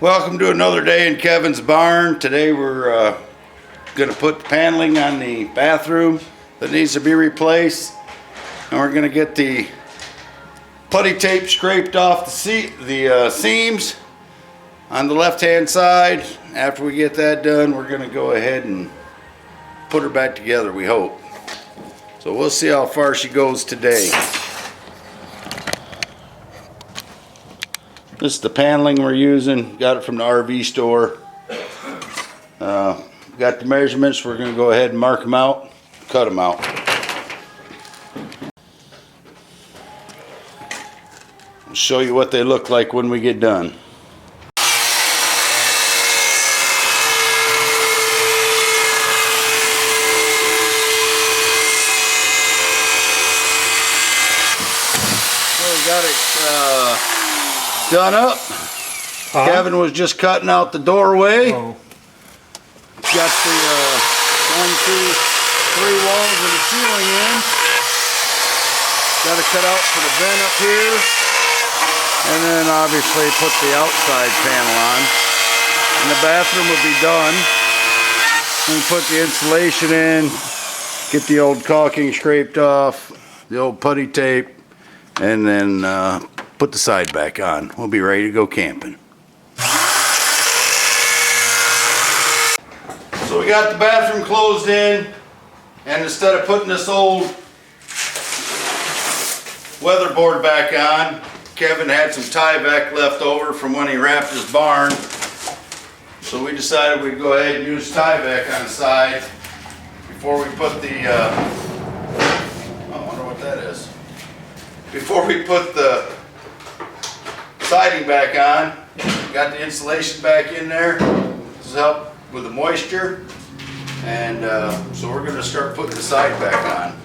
Welcome to another day in Kevin's barn. Today we're going to put the paneling on the bathroom that needs to be replaced. And we're going to get the putty tape scraped off the seams on the left hand side. After we get that done, we're going to go ahead and put her back together, we hope. So we'll see how far she goes today. This is the paneling we're using. Got it from the RV store. Got the measurements. We're going to go ahead and mark them out, cut them out. I'll show you what they look like when we get done. So we got it done up. Kevin was just cutting out the doorway. Got the 1, 2, 3 walls and the ceiling in. Got to cut out for the vent up here, and then obviously put the outside panel on. And the bathroom will be done. And put the insulation in. Get the old caulking scraped off, the old putty tape, and then put the side back on. We'll be ready to go camping. So we got the bathroom closed in, and instead of putting this old weatherboard back on, Kevin had some Tyvek left over from when he wrapped his barn. So we decided we'd go ahead and use Tyvek on the side before we put the, I wonder what that is. Before we put the siding back on. Got the insulation back in there. This will help with the moisture, and so we're going to start putting the side back on.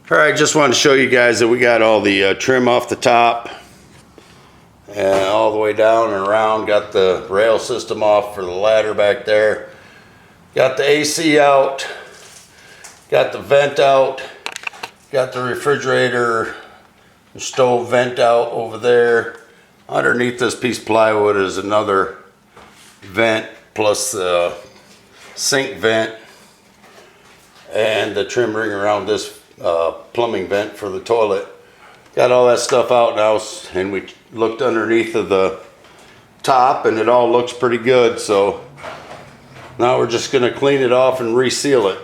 Alright, just wanted to show you guys that we got all the trim off the top and all the way down and around. Got the rail system off for the ladder back there. Got the AC out. Got the vent out. Got the refrigerator and stove vent out over there. Underneath this piece of plywood is another vent plus the sink vent and the trim ring around this plumbing vent for the toilet. Got all that stuff out now, and we looked underneath of the top and it all looks pretty good. So now we're just going to clean it off and reseal it.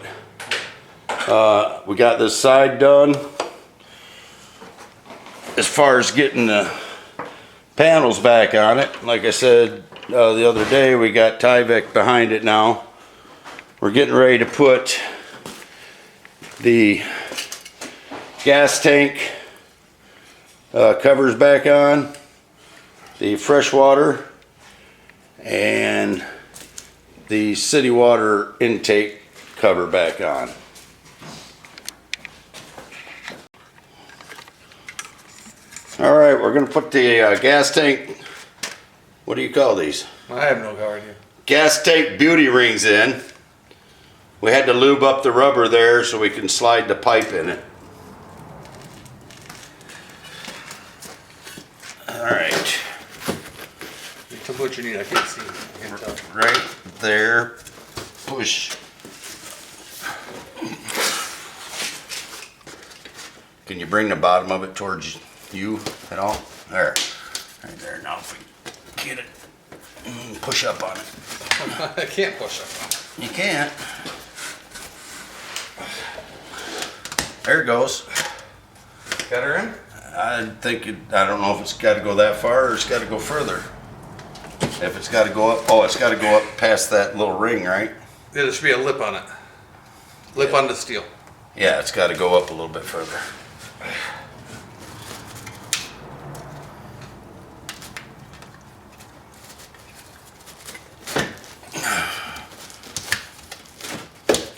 We got this side done. As far as getting the panels back on it, like I said the other day, we got Tyvek behind it now. We're getting ready to put the gas tank covers back on, the fresh water, and the city water intake cover back on. Alright, we're going to put the gas tank, what do you call these? I have no idea. Gas tank beauty rings in. We had to lube up the rubber there so we can slide the pipe in it. Alright. Tell me what you need, I can't see. I can't tell. Right there. Push. Can you bring the bottom of it towards you at all? There. Right there. Now if we get it, push up on it. I can't push up on it. You can't. There it goes. Got her in? I think I don't know if it's got to go that far or it's got to go further. If it's got to go up, oh, it's got to go up past that little ring, right? Yeah, there should be a lip on it. Lip on the steel. Yeah, it's got to go up a little bit further.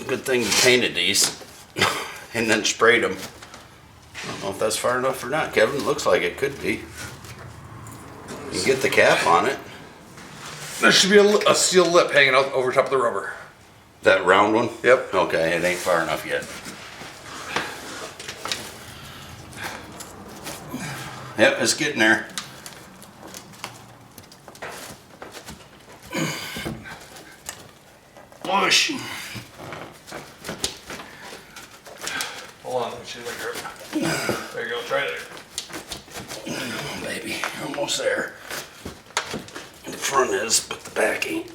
Good thing you painted these and then sprayed them. I don't know if that's far enough or not, Kevin. Looks like it could be. You can get the cap on it. There should be a steel lip hanging out over top of the rubber. That round one? Yep. Okay, it ain't far enough yet. Yep, it's getting there. Push. Hold on, let me see if I grip. There you go, try it. Oh, baby, you're almost there. The front is, but the back ain't.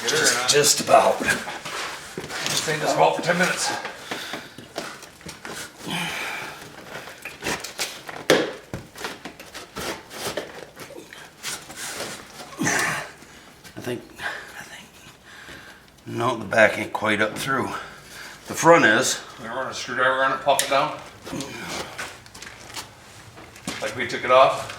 Get her or not? Just about. Just staying this vault for 10 minutes. I think, no, the back ain't quite up through. The front is. We run a screwdriver on it, pop it down. Like we took it off.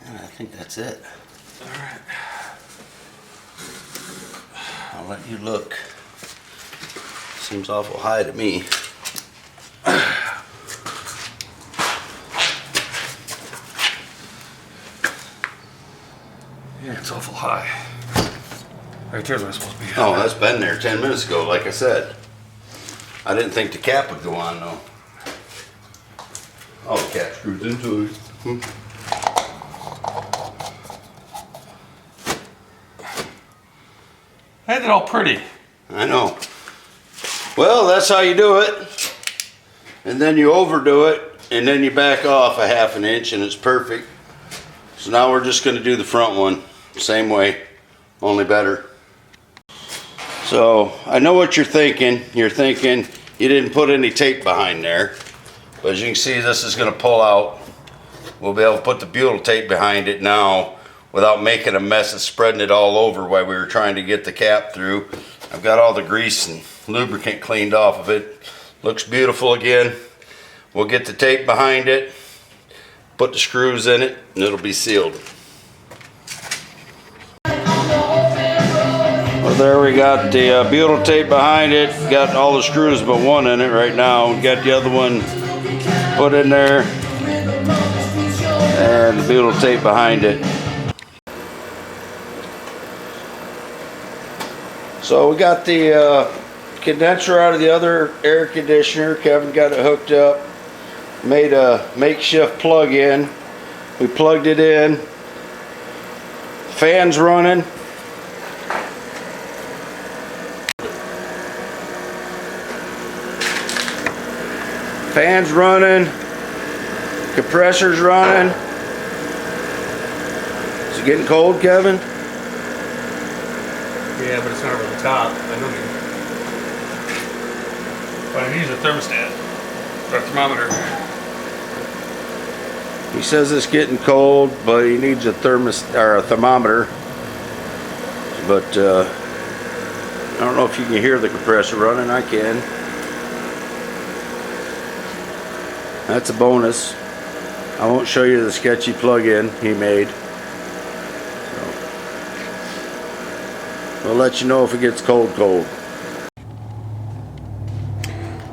And I think that's it. All right. I'll let you look. Seems awful high to me. Yeah, it's awful high. Right there's where it's supposed to be. Oh, that's been there 10 minutes ago, like I said. I didn't think the cap would go on though. Oh, the cap screws into it. I had it all pretty. I know. Well, that's how you do it. And then you overdo it, and then you back off a half an inch, and it's perfect. So now we're just going to do the front one. Same way, only better. So I know what you're thinking. You're thinking you didn't put any tape behind there. But as you can see, this is going to pull out. We'll be able to put the butyl tape behind it now without making a mess and spreading it all over while we were trying to get the cap through. I've got all the grease and lubricant cleaned off of it. Looks beautiful again. We'll get the tape behind it, put the screws in it, and it'll be sealed. Well, there we got the butyl tape behind it. Got all the screws but one in it right now. We got the other one put in there, and the butyl tape behind it. So we got the condenser out of the other air conditioner. Kevin got it hooked up. Made a makeshift plug-in. We plugged it in. Fans running. Fans running. Compressors running. Is it getting cold, Kevin? Yeah, but it's not over the top. I don't need. But I need a thermostat or a thermometer. He says it's getting cold, but he needs a thermometer. But don't know if you can hear the compressor running. I can. That's a bonus. I won't show you the sketchy plug-in he made. So, we'll let you know if it gets cold.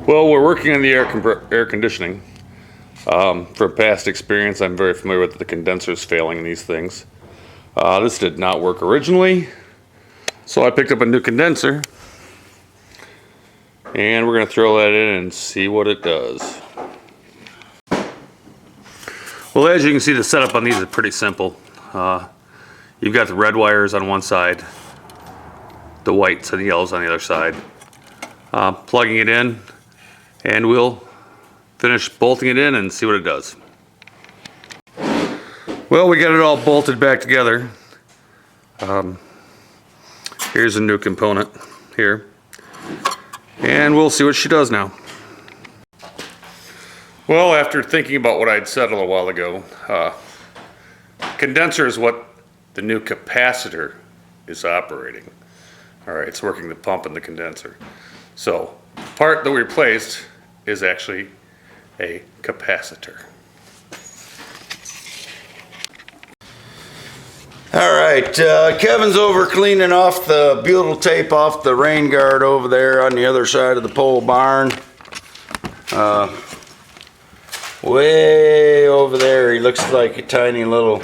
Well, we're working on the air conditioning. From past experience, I'm very familiar with the condensers failing in these things. This did not work originally, so I picked up a new condenser, and we're going to throw that in and see what it does. Well, as you can see, the setup on these is pretty simple. You've got the red wires on one side, the whites and the yellows on the other side. Plugging it in, and we'll finish bolting it in and see what it does. Well, we got it all bolted back together. Here's a new component here, and we'll see what she does now. Well, after thinking about what I'd said a little while ago, condenser is what the new capacitor is operating. All right, it's working the pump and the condenser. So, the part that we replaced is actually a capacitor. Alright, Kevin's over cleaning off the butyl tape off the rain guard over there on the other side of the pole barn. Way over there, he looks like a tiny little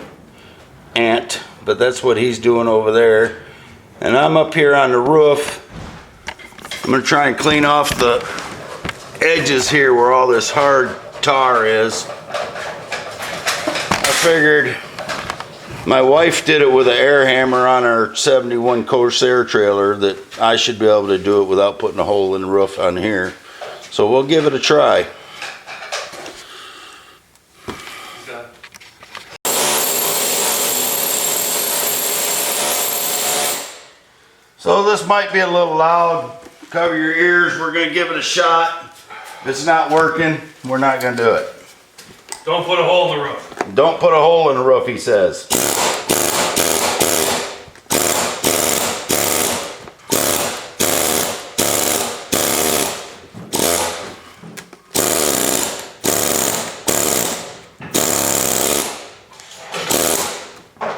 ant, but that's what he's doing over there. And I'm up here on the roof. I'm going to try and clean off the edges here where all this hard tar is. I figured my wife did it with an air hammer on our 71 Corsair trailer, that I should be able to do it without putting a hole in the roof on here. So we'll give it a try. So this might be a little loud. Cover your ears. We're going to give it a shot. If it's not working, we're not going to do it. Don't put a hole in the roof. Don't put a hole in the roof, he says.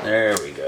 There we go.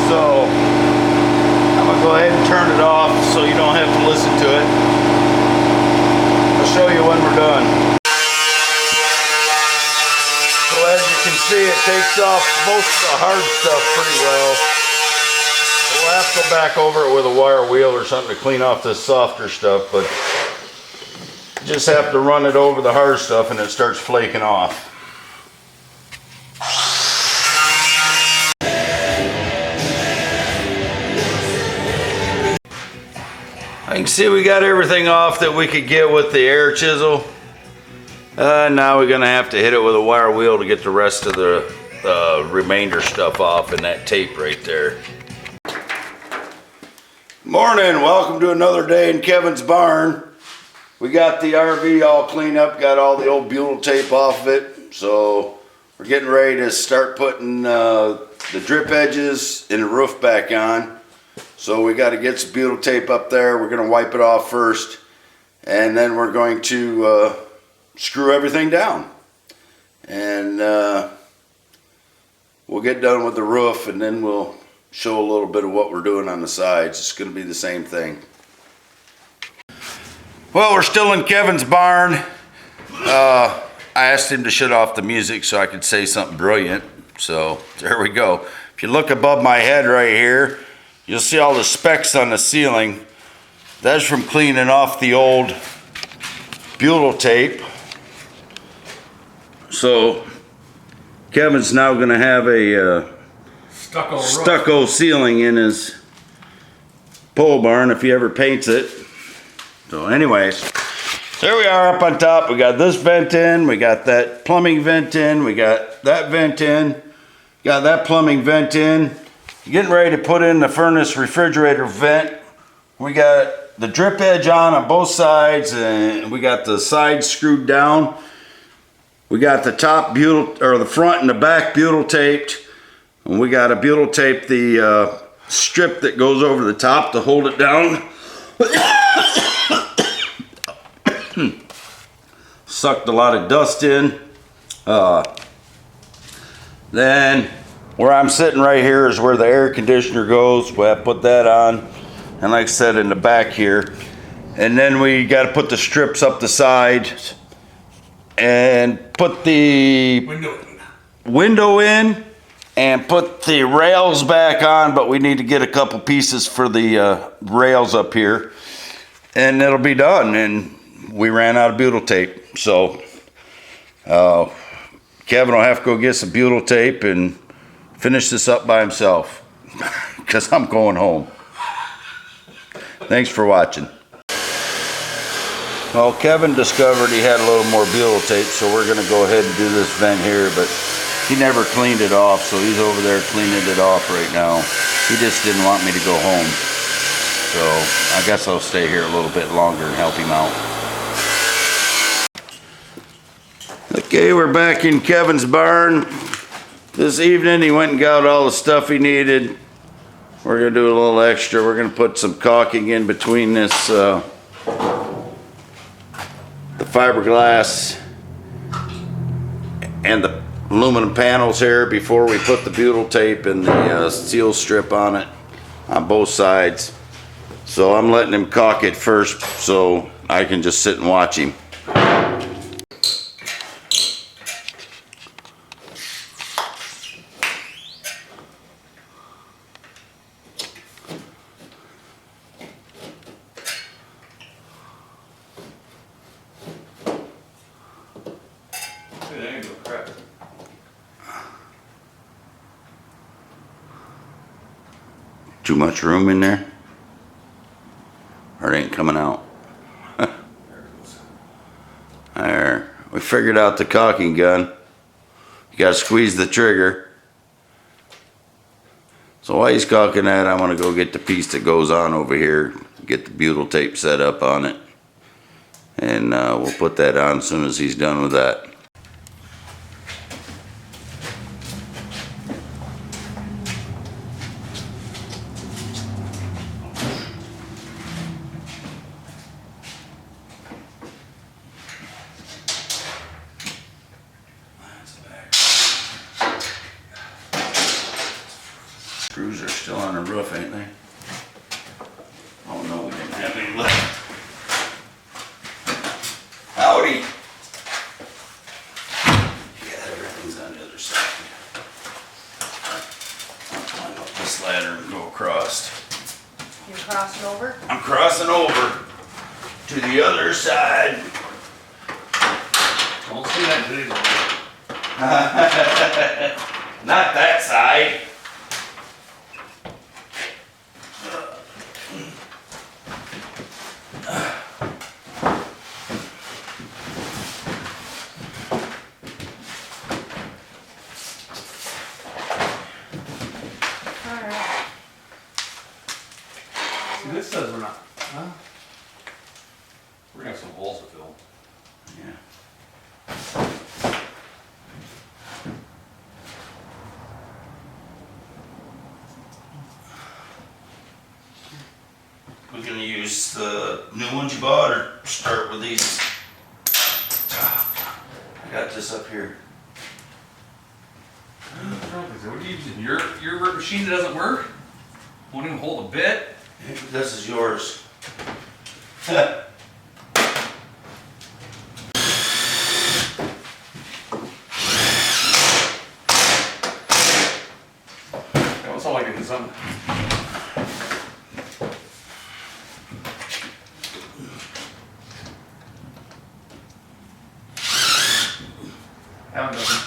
So I'm gonna go ahead and turn it off so you don't have to listen to it. I'll show you when we're done. So as you can see, it takes off most of the hard stuff pretty well. We'll have to go back over it with a wire wheel or something to clean off this softer stuff, but you just have to run it over the hard stuff and it starts flaking off. I can see we got everything off that we could get with the air chisel. Now we're gonna have to hit it with a wire wheel to get the rest of the remainder stuff off and that tape right there. Morning, welcome to another day in Kevin's barn. We got the RV all cleaned up, got all the old butyl tape off of it. So we're getting ready to start putting the drip edges and the roof back on. So we got to get some butyl tape up there. We're going to wipe it off first, and then we're going to screw everything down. And we'll get done with the roof and then we'll show a little bit of what we're doing on the sides. It's going to be the same thing. Well, we're still in Kevin's barn. I asked him to shut off the music so I could say something brilliant. So there we go. If you look above my head right here, you'll see all the specks on the ceiling. That's from cleaning off the old butyl tape. So Kevin's now going to have a stucco ceiling in his pole barn if he ever paints it. So anyways, there we are up on top. We got this vent in, we got that plumbing vent in, we got that vent in, got that plumbing vent in. Getting ready to put in the furnace refrigerator vent. We got the drip edge on both sides, and we got the sides screwed down. We got the top butyl, or the front and the back butyl taped. And we got to butyl tape the strip that goes over the top to hold it down. Sucked a lot of dust in. Then where I'm sitting right here is where the air conditioner goes. We have to put that on. And like I said, in the back here. And then we got to put the strips up the side and put the window in and put the rails back on, but we need to get a couple pieces for the rails up here and it'll be done. And we ran out of butyl tape, so Kevin will have to go get some butyl tape and finish this up by himself because I'm going home. Thanks for watching. Well, Kevin discovered he had a little more butyl tape, so we're going to go ahead and do this vent here, but he never cleaned it off, so he's over there cleaning it off right now. He just didn't want me to go home, so I guess I'll stay here a little bit longer and help him out. Okay, we're back in Kevin's barn. This evening he went and got all the stuff he needed. We're going to do a little extra. We're going to put some caulking in between this the fiberglass and the aluminum panels here before we put the butyl tape and the steel strip on it on both sides. So I'm letting him caulk it first so I can just sit and watch him. Too much room in there? Or it ain't coming out? There. We figured out the caulking gun. You gotta squeeze the trigger. So while he's caulking that, I'm gonna go get the piece that goes on over here, get the butyl tape set up on it. And we'll put that on as soon as he's done with that. Screws are still on the roof, ain't they? Oh no, we didn't have any left. Howdy! Yeah, everything's on the other side. I'll climb up this ladder and go across. You're crossing over? I'm crossing over to the other side. Don't see that diesel. Not that side. This says we're not, huh? We're gonna have some holes to fill. Yeah. We're gonna use the new ones you bought or start with these? I got this up here. What are using? Your machine that doesn't work? Won't even hold a bit? This is yours. That was all like in some. Haven't done.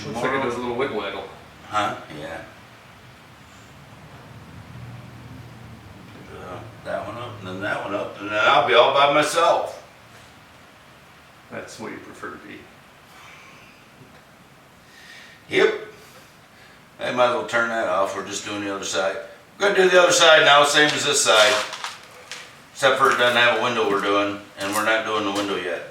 Looks like it does a little wiggle waggle. Huh? Yeah. That one up, and then that one up, and then I'll be all by myself. That's what you prefer to be. Yep. I might as well turn that off. We're just doing the other side. We're gonna do the other side now, same as this side. Except for it doesn't have a window we're doing, and we're not doing the window yet.